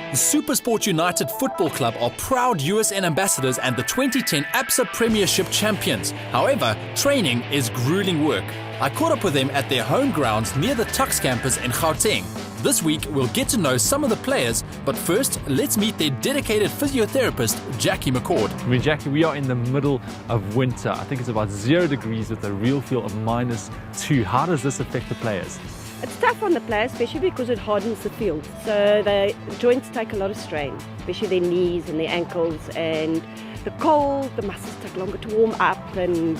The Supersport United Football Club are proud USN ambassadors and the 2010 ABSA Premiership champions. However, training is grueling work. I caught up with them at their home grounds near the Tux campus in Gauteng. This week, we'll get to know some of the players, but first, let's meet their dedicated physiotherapist, Jackie McCord. I mean, Jackie, we are in the middle of winter. I think it's about 0 degrees with a real feel of -2. How does this affect the players? It's tough on the players, especially because it hardens the field. So the joints take a lot of strain, especially their knees and their ankles. And the cold, the muscles take longer to warm up, and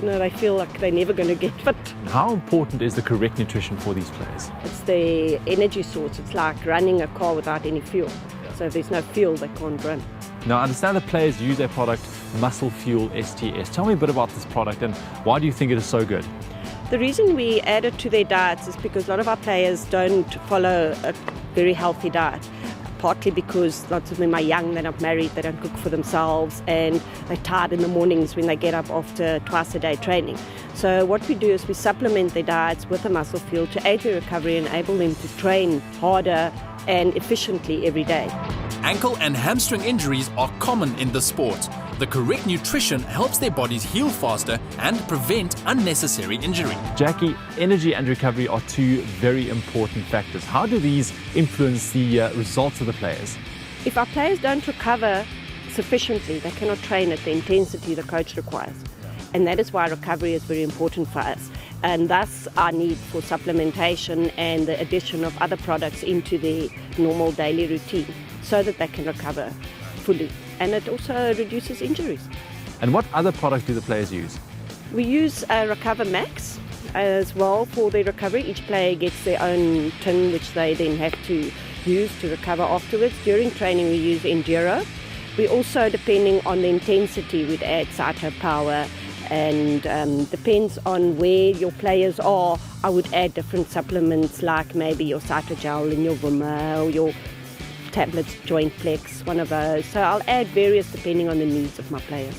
they feel like they're never going to get fit. How important is the correct nutrition for these players? It's the energy source. It's like running a car without any fuel. So if there's no fuel, they can't run. Now, I understand the players use their product, Muscle Fuel STS. Tell me a bit about this product and why do you think it is so good? The reason we add it to their diets is because a lot of our players don't follow a very healthy diet. Partly because lots of them are young, they're not married, they don't cook for themselves, and they're tired in the mornings when they get up after twice-a-day training. So what we do is we supplement their diets with a muscle fuel to aid their recovery and enable them to train harder and efficiently every day. Ankle and hamstring injuries are common in the sport. The correct nutrition helps their bodies heal faster and prevent unnecessary injury. Jackie, energy and recovery are two very important factors. How do these influence the results of the players? If our players don't recover sufficiently, they cannot train at the intensity the coach requires. And that is why recovery is very important for us. And thus our need for supplementation and the addition of other products into their normal daily routine so that they can recover fully. And it also reduces injuries. And what other products do the players use? We use Recover Max as well for their recovery. Each player gets their own tin which they then have to use to recover afterwards. During training we use Enduro. We also, depending on the intensity, we'd add Cyto Power, and depends on where your players are, I would add different supplements like maybe your Cytogel and your Vuma or your tablets, Joint Plex, one of those. So I'll add various depending on the needs of my players.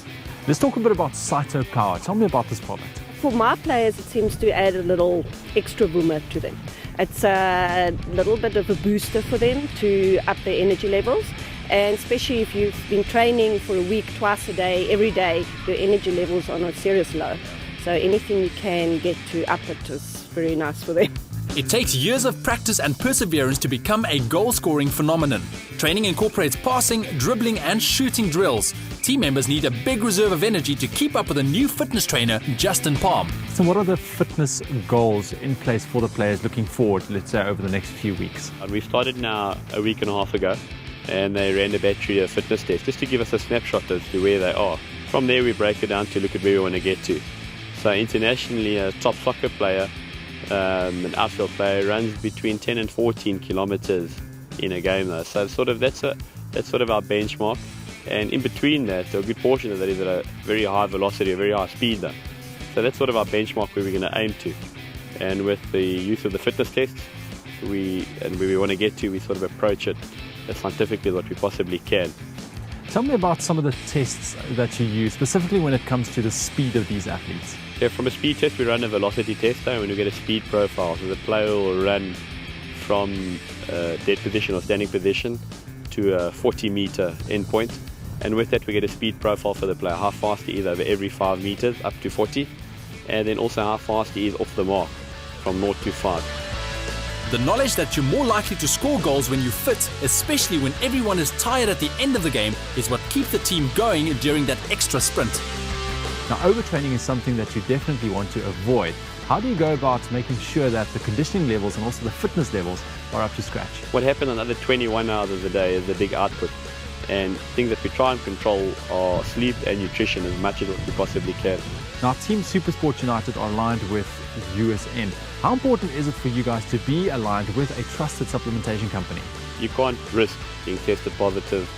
Let's talk a bit about Cyto Power. Tell me about this product. For my players, it seems to add a little extra Vuma to them. It's a little bit of a booster for them to up their energy levels. And especially if you've been training for a week, twice a day, every day, your energy levels are on a serious low. So anything you can get to up it is very nice for them. It takes years of practice and perseverance to become a goal-scoring phenomenon. Training incorporates passing, dribbling and shooting drills. Team members need a big reserve of energy to keep up with a new fitness trainer, Justin Palm. So what are the fitness goals in place for the players looking forward, let's say, over the next few weeks? We started now a week and a half ago, and they ran a battery fitness test just to give us a snapshot as to where they are. From there we break it down to look at where we want to get to. So internationally, a top soccer player, an outfield player, runs between 10 and 14 kilometers in a game though. So that's sort of our benchmark, and in between that, a good portion of that is at a very high velocity, a very high speed though. So that's sort of our benchmark where we're going to aim to. And with the use of the fitness tests, and where we want to get to, we sort of approach it as scientifically as what we possibly can. Tell me about some of the tests that you use, specifically when it comes to the speed of these athletes. Yeah, from a speed test, we run a velocity test though, when we get a speed profile. So the player will run from dead position or standing position to a 40-meter endpoint. And with that, we get a speed profile for the player, how fast he is over every 5 meters up to 40, and then also how fast he is off the mark from 0 to 5. The knowledge that you're more likely to score goals when you're fit, especially when everyone is tired at the end of the game, is what keeps the team going during that extra sprint. Now, overtraining is something that you definitely want to avoid. How do you go about making sure that the conditioning levels and also the fitness levels are up to scratch? What happens on the other 21 hours of the day is the big output. And things that we try and control are sleep and nutrition as much as we possibly can. Now, Team Supersport United are aligned with USN. How important is it for you guys to be aligned with a trusted supplementation company? You can't risk being tested positive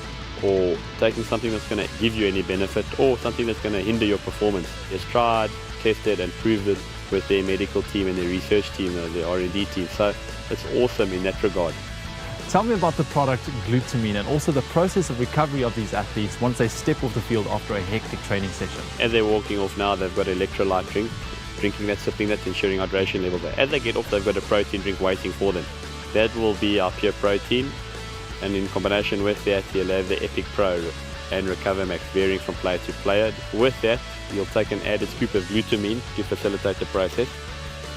or taking something that's going to give you any benefit or something that's going to hinder your performance. It's tried, tested and proved it with their medical team and their research team, their R&D team. So it's awesome in that regard. Tell me about the product glutamine and also the process of recovery of these athletes once they step off the field after a hectic training session. As they're walking off now, they've got an electrolyte drink, drinking that, sipping that, ensuring hydration levels there. As they get off, they've got a protein drink waiting for them. That will be our pure protein And in combination with that, you'll have the Epic Pro and Recover Max, varying from player to player. With that, you'll take an added scoop of glutamine to facilitate the process.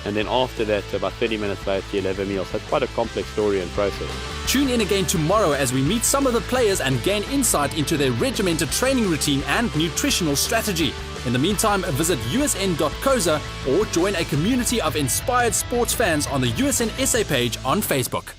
And then after that, about 30 minutes later, you'll have a meal. So it's quite a complex story and process. Tune in again tomorrow as we meet some of the players and gain insight into their regimented training routine and nutritional strategy. In the meantime, visit usn.coza or join a community of inspired sports fans on the USN SA page on Facebook.